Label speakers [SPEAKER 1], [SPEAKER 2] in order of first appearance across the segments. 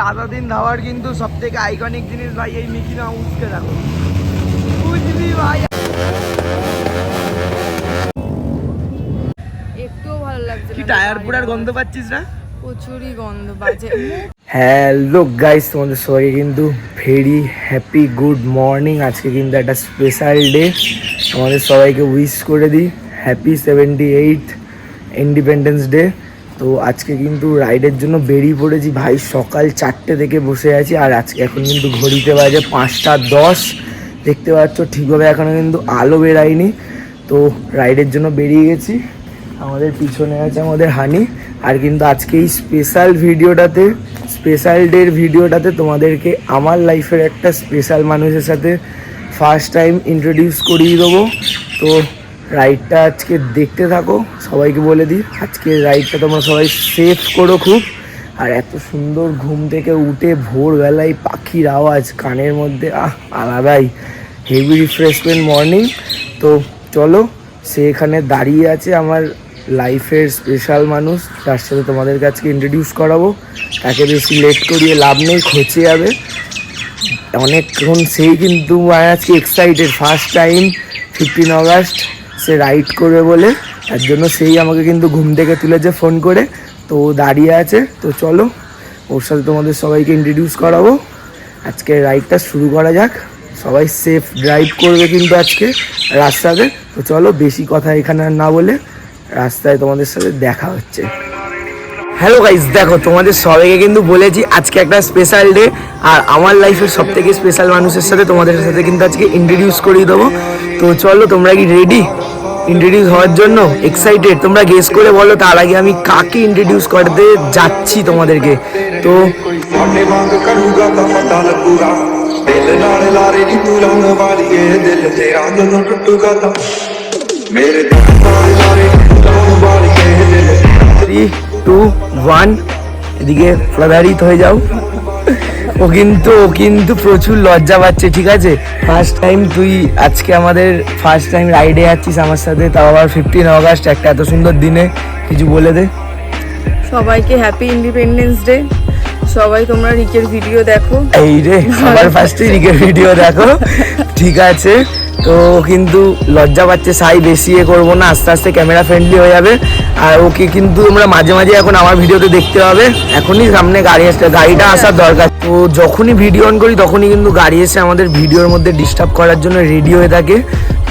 [SPEAKER 1] আজাদিন ধাওয়ার কিন্তু সব থেকে আইকনিক জিনিস ভাই এই মিকি মাউসকে দেখো, বুঝলি ভাই?
[SPEAKER 2] একটুও ভালো লাগছে
[SPEAKER 1] কি টায়ার পুরার গন্ধ পাচ্ছিস না?
[SPEAKER 2] প্রচুরই গন্ধ বাজে।
[SPEAKER 1] হ্যালো গাইস, তোমাদের সবাইকে কিন্তু ভেরি হ্যাপি গুড মর্নিং। আজকে কিন্তু একটা স্পেশাল ডে, আমাদের সবাইকে উইশ করে দিই হ্যাপি 78th ইন্ডিপেন্ডেন্স ডে। তো আজকে কিন্তু রাইডের জন্য বেরিয়ে পড়েছি ভাই, সকাল 4টে থেকে বসে আছি। আর আজকে এখন কিন্তু ঘড়িতে বাজে 5টা 10, দেখতে পাচ্ছ ঠিকভাবে এখনও কিন্তু আলো বেরায়নি। তো রাইডের জন্য বেরিয়ে গেছি, আমাদের পিছনে আছে আমাদের হানি। আর কিন্তু আজকে এই স্পেশাল ডের ভিডিওটাতে তোমাদেরকে আমার লাইফের একটা স্পেশাল মানুষের সাথে ফার্স্ট টাইম ইন্ট্রোডিউস করিয়ে দেবো। তো রাইডটা আজকে দেখতে থাকো। সবাইকে বলে দিই আজকে রাইডটা তোমরা সবাই সেফ করো খুব। আর এত সুন্দর ঘুম থেকে উঠে ভোরবেলায় পাখির আওয়াজ কানের মধ্যে, আলাদাই হেভি রিফ্রেশমেন্ট মর্নিং। তো চলো, সে এখানে দাঁড়িয়ে আছে আমার লাইফের স্পেশাল মানুষ, তার সাথে তোমাদের কাছকে ইন্ট্রোডিউস করাবো। তাকে বেশি লেট করিয়ে লাভ নেই, খচে যাবে অনেকক্ষণ। সেই কিন্তু আজকে এক্সাইটেড, ফার্স্ট টাইম 15 আগস্ট সে রাইড করবে বলে, তার জন্য সেই আমাকে কিন্তু ঘুম থেকে তুলেছে ফোন করে। তো দাঁড়িয়ে আছে, তো চলো ওর সাথে তোমাদের সবাইকে ইন্ট্রোডিউস করাবো। আজকে রাইডটা শুরু করা যাক। সবাই সেফ ড্রাইভ করবে কিন্তু আজকে রাস্তাতে। তো চলো বেশি কথা এখানে আর না বলে রাস্তায় তোমাদের সাথে দেখা হচ্ছে। হ্যালো গাইস, দেখো তোমাদের সবাইকে কিন্তু বলেছি আজকে একটা স্পেশাল ডে, আর আমার লাইফের সব থেকে স্পেশাল মানুষের সাথে তোমাদের সাথে কিন্তু আজকে ইন্ট্রোডিউস করিয়ে দেবো। তো চলো, তোমরা কি রেডি ইন্ট্রোডিউস হওয়ার জন্য? এক্সাইটেড? তোমরা গেস করে বলো তার আগে আমি কাকে ইন্ট্রোডিউস করতে যাচ্ছি তোমাদেরকে। তো থ্রি টু ওয়ান, এদিকে প্রদারিত হয়ে যাও। ও কিন্তু প্রচুর লজ্জা পাচ্ছে, ঠিক আছে? ফার্স্ট টাইম তুই আজকে আমাদের ফার্স্ট টাইম রাইডে যাচ্ছিস আমার সাথে, তাও আবার 15 আগস্ট একটা এত সুন্দর দিনে। কিছু বলে দে
[SPEAKER 2] সবাইকে হ্যাপি ইন্ডিপেন্ডেন্স ডে। সবাই তোমরা রিকের ভিডিও দেখো।
[SPEAKER 1] এই রে, সবার ফার্স্টে রিকের ভিডিও দেখো, ঠিক আছে? তো কিন্তু লজ্জা পাচ্ছে, সাই বেশি করবো না, আস্তে আস্তে ক্যামেরা ফ্রেন্ডলি হয়ে যাবে। আর ওকে কিন্তু তোমরা মাঝে মাঝে এখন আমার ভিডিওতে দেখতে হবে। এখনই সামনে গাড়িটা আসার দরকার। তো যখনই ভিডিও অন করি তখনই কিন্তু গাড়ি এসে আমাদের ভিডিওর মধ্যে ডিস্টার্ব করার জন্য রেডি হয়ে থাকে।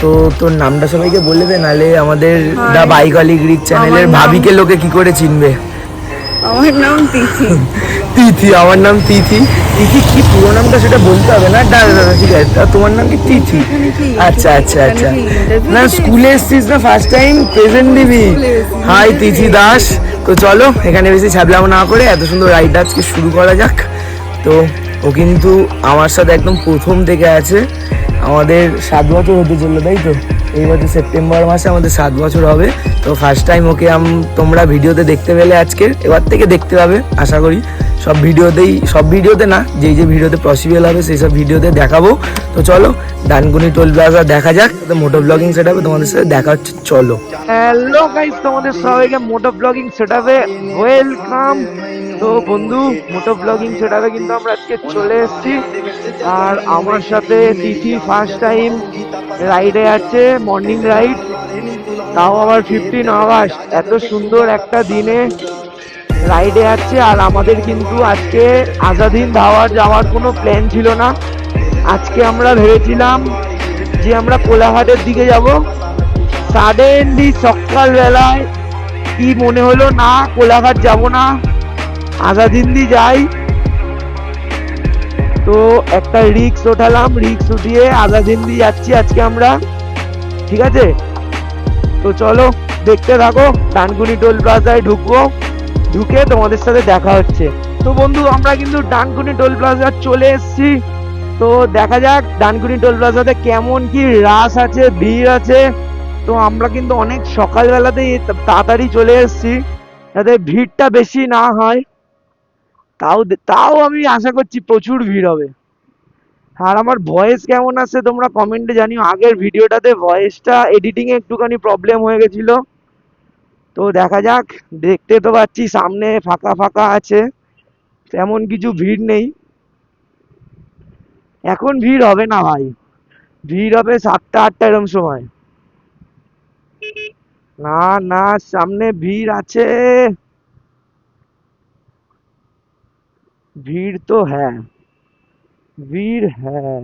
[SPEAKER 1] তো তোর নামটা সবাইকে বলে দে, নাহলে আমাদের দা বাইক অলিক রিক চ্যানেলের ভাবিকে লোকে কি করে চিনবে।
[SPEAKER 2] আমার নাম তিথি।
[SPEAKER 1] তিথি? আমার নাম তিথি। তিথি কি পুরো নামটা সেটা বলতে হবে না? ঠিক আছে, তোমার নাম কি তিথি? আচ্ছা আচ্ছা আচ্ছা। না স্কুলে এসছিস না ফার্স্ট টাইম, প্রেজেন্ট দিবি। হাই তিথি দাস। তো চলো এখানে বেশি ছাবলামো না করে এত সুন্দর রাইড আজকে শুরু করা যাক। তো ও কিন্তু আমার সাথে একদম প্রথম থেকে আছে। আমাদের 7 বছর হতে চললো, তাই তো? এই বছর সেপ্টেম্বর মাসে আমাদের 7 বছর হবে। তো ফার্স্ট টাইম ওকে তোমরা ভিডিওতে দেখতে পেলে, আজকে এবার থেকে দেখতে পাবে আশা করি। সব ভিডিওতে না, যেই যে ভিডিওতে পসিবল হবে সেই সব ভিডিওতে দেখাবো। তো চলো ডানকুনি টোল প্লাজা দেখা যাক। তো মোটো ব্লগিং সেটআপে তোমাদের সাথে দেখা হচ্ছে, চলো। হ্যালো গাইস, তোমাদের সবাইকে মোটো ব্লগিং সেটআপে ওয়েলকাম। তো বন্ধু, মোটো ব্লগিং সেটআপে কিন্তু আমরা আজকে চলে এসেছি। আর আমার সাথে তিথি ফার্স্ট টাইম রাইডে আছে, মর্নিং রাইড, তাও আবার 15 আগস্ট এত সুন্দর একটা দিনে রাইডে আছে। আর আমাদের কিন্তু আজকে আজাদিন ধাওয়ার যাওয়ার কোনো প্ল্যান ছিল না। আজকে আমরা ভেবেছিলাম যে আমরা কোলাঘাটের দিকে যাব। সাডেনলি সকালবেলায় কি মনে হলো, না কোলাঘাট যাব না, আজাদিন্দি যাই। তো একটা রিক্স ওঠালাম, রিক্স উঠিয়ে আজাদিন্দি যাচ্ছি আজকে আমরা, ঠিক আছে? তো চলো দেখতে থাকো। ডানকুনি টোল প্লাজায় ঢুকে তোমাদের সাথে দেখা হচ্ছে। তো বন্ধু, আমরা কিন্তু ডানকুনি টোল প্লাজা চলে এসেছি। তো দেখা যাক ডানকুনি টোল প্লাজাতে কেমন কি রাশ আছে, ভিড় আছে। তো আমরা কিন্তু অনেক সকালবেলাতেই তাড়াতাড়ি চলে এসেছি যাতে ভিড়টা বেশি না হয়। তাও আমি আশা করছি প্রচুর ভিড় হবে। আর আমার ভয়েস কেমন আছে তোমরা কমেন্টে জানিও। আগের ভিডিওটাতে ভয়েসটা এডিটিং এ একটুখানি প্রবলেম হয়ে গেছিল। তো দেখা যাক, দেখতে তো পাচ্ছি সামনে ফাঁকা ফাঁকা আছে, তেমন কিছু ভিড় নেই। এখন ভিড় হবে না ভাই, ভিড় হবে 7টা 8টা এরম সময়। না না, সামনে ভিড় আছে, ভিড় তো হ্যাঁ, ভিড় হ্যাঁ।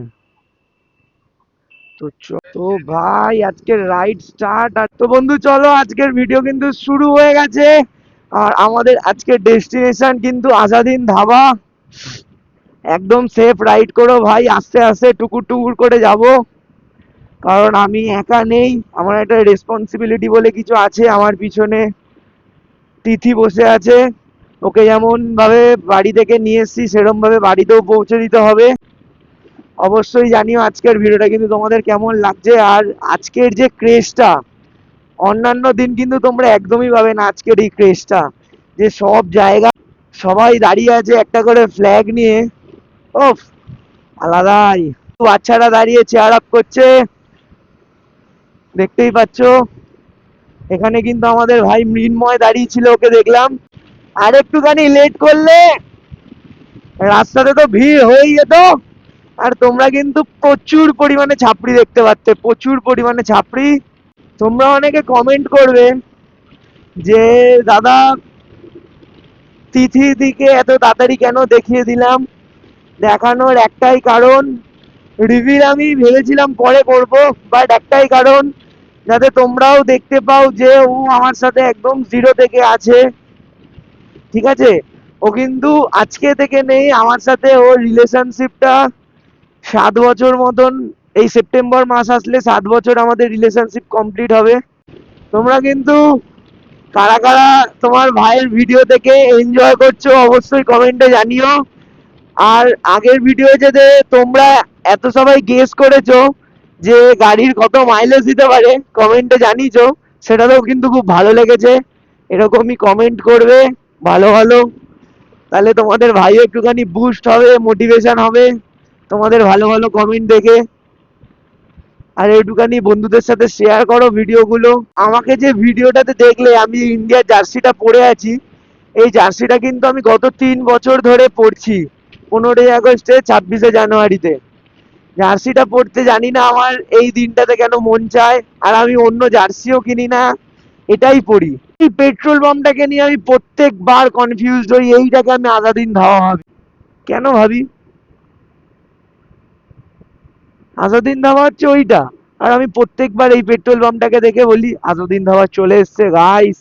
[SPEAKER 1] তো ভাই আজকের রাইড স্টার্ট। আর তো বন্ধু চলো, আজকের ভিডিও কিন্তু শুরু হয়ে গেছে। আর আমাদের আজকের ডেস্টিনেশন কিন্তু আজাদিন ধাবা। একদম সেফ রাইড করো ভাই, আস্তে আস্তে টুকুর টুকুর করে যাব, কারণ আমি একা নেই, আমার একটা রেসপন্সিবিলিটি বলে কিছু আছে। আমার পিছনে তিথি বসে আছে, ওকে যেমন ভাবে বাড়ি থেকে নিয়ে এসেছি সেরকম ভাবে বাড়িতেও পৌঁছে দিতে হবে। অবশ্যই জানিও আজকের ভিডিওটা কিন্তু তোমাদের কেমন লাগছে। আর আজকের যে ক্রেজটা, অন্যান্য দিন কিন্তু তোমরা একদমই পাবে না আজকের এই ক্রেজটা, যে সব জায়গা সবাই দাঁড়িয়ে আছে একটা করে ফ্ল্যাগ নিয়ে। ওফ, আলাদাই। বাচ্চারা দাঁড়িয়ে চেয়ার আপ করছে, দেখতেই পাচ্ছো। এখানে কিন্তু আমাদের ভাই মৃন্ময় দাঁড়িয়ে ছিল, ওকে দেখলাম। আর একটুখানি লেট করলে রাস্তাতে তো ভিড় হয়েই যেত। আর তোমরা কিন্তু প্রচুর পরিমাণে ছাপড়ি দেখতে পাচ্ছ, প্রচুর পরিমাণে ছাপড়ি। তোমরা অনেকে কমেন্ট করবে যে দাদা তিথি দিকে এত তাড়াতাড়ি কেন দেখিয়ে দিলাম। দেখানোর একটাই কারণ, রিভিল আমি ভেবেছিলাম পরে করব, বাট একটাই কারণ, যাতে তোমরাও দেখতে পাও যে ও আমার সাথে একদম জিরো থেকে আছে। ঠিক আছে, ও কিন্তু আজকে থেকে নেই আমার সাথে, ওর রিলেশনশিপটা 7 বছর মতন, এই সেপ্টেম্বর মাস আসলে 7 বছর আমাদের রিলেশনশিপ কমপ্লিট হবে। তোমরা কিন্তু কারা কারা তোমার ভাইয়ের ভিডিও থেকে এনজয় করছো অবশ্যই কমেন্টে জানিও। আর আগের ভিডিও যেতে তোমরা এত সবাই গেস করেছো যে গাড়ির কত মাইলেজ দিতে পারে, কমেন্টে জানিয়েছো, সেটাতেও কিন্তু খুব ভালো লেগেছে। এরকমই কমেন্ট করবে ভালো ভালো, তাহলে তোমাদের ভাইও একটুখানি বুস্ট হবে, মোটিভেশন হবে তোমাদের ভালো ভালো কমেন্ট দেখে। আর একটুখানি বন্ধুদের সাথে শেয়ার করো ভিডিওগুলো। আমাকে যে ভিডিওটাতে দেখলে আমি ইন্ডিয়ার জার্সিটা পরে আছি, এই জার্সিটা কিন্তু আমি গত 3 বছর ধরে পরছি। 15ই আগস্টে, 26শে জানুয়ারিতে জার্সিটা পরতে জানি না আমার এই দিনটাতে কেন মন চায়, আর আমি অন্য জার্সিও কিনি না, এটাই পরি। এই পেট্রোল পাম্পটাকে নিয়ে আমি প্রত্যেকবার কনফিউজড হই, এইটাকে আমি আজাদিন ধাওয়া ভাবি। কেন ভাবি আজাদিন ধাবা হচ্ছে ওইটা, আর আমি প্রত্যেকবার এই পেট্রোল পাম্পটাকে দেখে বলি আজাদিন ধাবা চলে এসছে গাইস,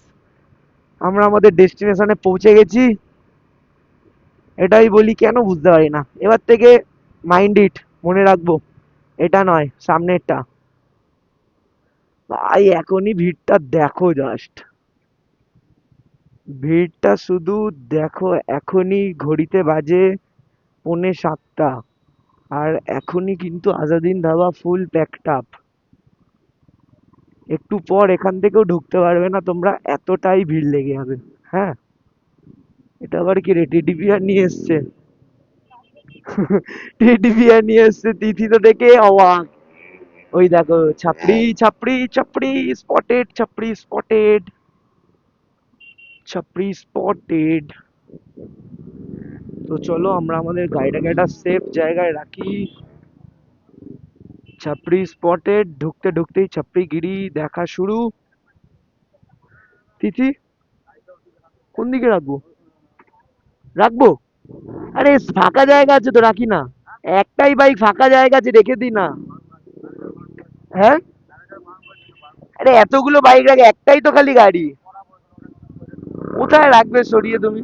[SPEAKER 1] আমরা আমাদের ডেস্টিনেশনে পৌঁছে গেছি। এটাই বলি, কেন বুঝতে পারি না। এবার থেকে মাইন্ড ইট, মনে রাখবো, এটা নয় সামনেরটা। ভাই এখনই ভিড়টা দেখো, জাস্ট ভিড়টা শুধু দেখো। এখনই ঘড়িতে বাজে 6:45, আর এখনই কিন্তু আজাদিন ধাবা ফুল প্যাকড আপ। একটু পর এখান থেকেও ঢুকতে পারবে না তোমরা, এতটাই ভিড় লেগে যাবে। হ্যাঁ, এটা আবার কি রে, টেডি বিয়ার নিয়ে এসছে। টেডি বিয়ার নিয়ে এসছে, তিথি তো দেখে অবাক। ওই দেখো, ছাপড়ি ছাপড়ি ছাপড়ি স্পটেড, ছাপড়ি স্পটেড, ছাপড়ি স্পটেড। তো চলো আমরা আমাদের গাড়িটাকে একটা সেফ জায়গায় রাখি। ছাপড়ি স্পটেড, ঢুকতে ঢুকতেই ছাপড়ি গিরি দেখা শুরু। তিথি কোন দিকে রাখবো, রাখবো? আরে ফাঁকা জায়গা আছে তো, রাখি না। একটাই বাইক ফাঁকা জায়গা আছে, রেখে দি না। হ্যাঁ, আরে এতগুলো বাইক রাখে, একটাই তো খালি গাড়ি। কোথায় রাখবে সরিয়ে তুমি?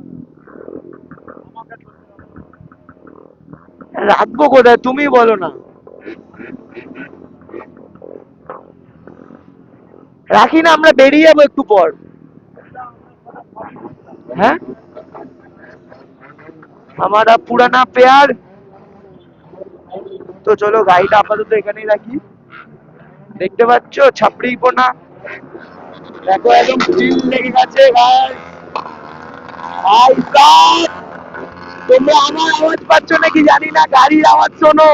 [SPEAKER 1] রাখবো কোথায় তুমি বলো না। রাখি না, আমরা বেরিয়ে যাবো একটু পর। হ্যাঁ, हमारा पुराना प्यार। তো চলো গাড়িটা আপাতত এখানেই রাখি। দেখতে পাচ্ছ ছাপড়ি পোনা, দেখো একদম চিল লেগে গেছে ভাই। ভাই সাব, তোমরা আমার আওয়াজ পাচ্ছ নাকি জানি না, গাড়ির আওয়াজ শোনো।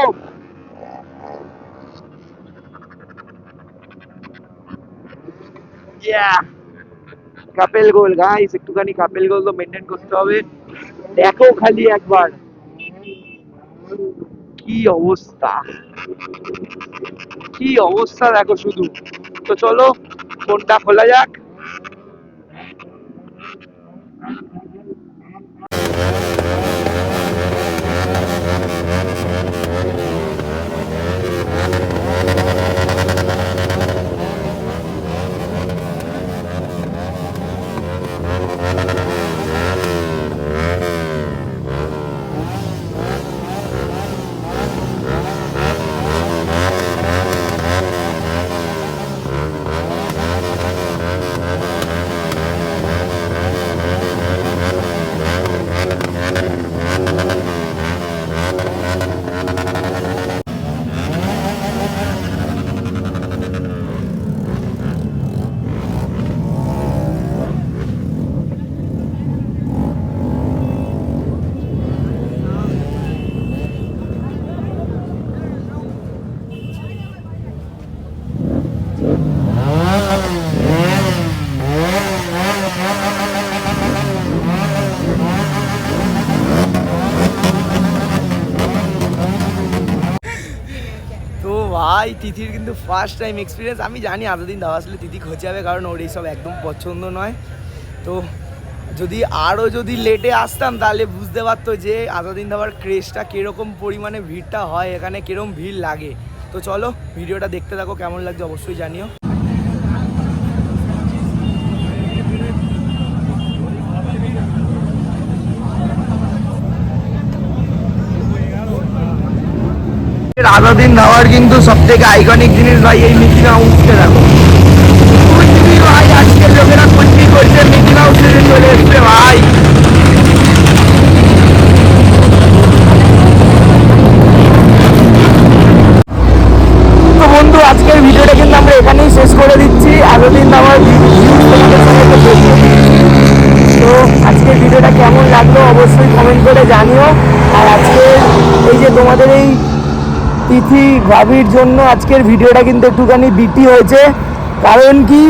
[SPEAKER 1] কাপেল গোল গাইস, একটুখানি কাপেল গোল তো মেনটেন করতে হবে। দেখো খালি একবার কি অবস্থা, কি অবস্থা দেখো শুধু। তো চলো ফোনটা খোলা যাক। তো ভাই তিথির কিন্তু ফার্স্ট টাইম এক্সপিরিয়েন্স। আমি জানি এতদিন দাওয়া আসলে তিথি খোঁচাবে, কারণ ওর এইসব একদম পছন্দ নয়। তো যদি আরও যদি লেটে আসতাম তাহলে বুঝতে পারতো যে এতদিন দাবার ক্রেজটা কীরকম পরিমাণে ভিড়টা হয়, এখানে কীরকম ভিড় লাগে। তো চলো ভিডিওটা দেখতে থাকো, কেমন লাগছে অবশ্যই জানিও। আজাদিন ধাওয়ার কিন্তু সব থেকে আইকনিক জিনিস ভাই এই মিকি মাউসকে দেখো। ভাই আজকের লোকেরা কুচি করছে, মিকি মাউস চলে এসছে ভাই। তো বন্ধু আজকের ভিডিওটা কিন্তু আমরা এখানেই শেষ করে দিচ্ছি। এতদিন আমার তো আজকের ভিডিওটা কেমন লাগলো অবশ্যই কমেন্ট করে জানিও। আর আজকের এই যে তোমাদের এই তিথি ভাবির জন্য আজকের ভিডিওটা কিন্তু একটুখানি বিটি হয়েছে। কারণ কি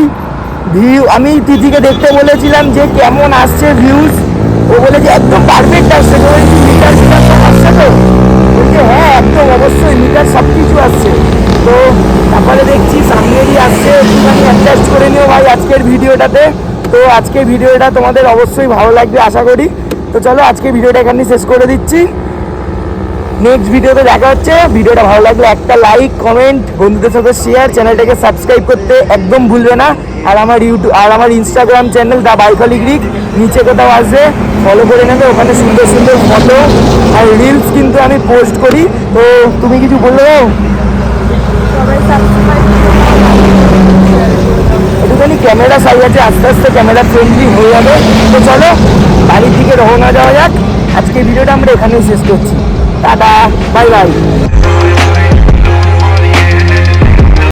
[SPEAKER 1] ভিউ, আমি তিথিকে দেখতে বলেছিলাম যে কেমন আসছে ভিউজ, ও বলে যে একদম পারফেক্ট আসছে। তো মিটার মিটার সব আসছে, তো বলছে হ্যাঁ একদম অবশ্যই মিটার সব কিছু আসছে। তো তারপরে দেখছি সামনেরই আসছে, একটুখানি অ্যাডজাস্ট করে নিও ভাই আজকের ভিডিওটাতে। তো আজকের ভিডিওটা তোমাদের অবশ্যই ভালো লাগবে আশা করি। তো চলো আজকের ভিডিওটা এখানে শেষ করে দিচ্ছি। নেক্সট ভিডিওতে দেখা হচ্ছে। ভিডিওটা ভালো লাগলে একটা লাইক, কমেন্ট, বন্ধুদের সাথে শেয়ার, চ্যানেলটাকে সাবস্ক্রাইব করতে একদম ভুলবে না। আর আমার ইউটিউব আর আমার ইনস্টাগ্রাম চ্যানেল দ্য বাইকলিগ্রিক নিচে কোথাও আসবে, ফলো করে নেবে। ওখানে সুন্দর সুন্দর ফটো আর রিলস কিন্তু আমি পোস্ট করি। তো তুমি কিছু বললে একটুখানি ক্যামেরা সাইজ আছে, আস্তে আস্তে ক্যামেরা ফ্রেন্ডলি হয়ে যাবে। তো চলো বাড়ির দিকে রওনা দেওয়া যাক। আজকে ভিডিওটা আমরা এখানেই শেষ করছি। Tata, bye bye.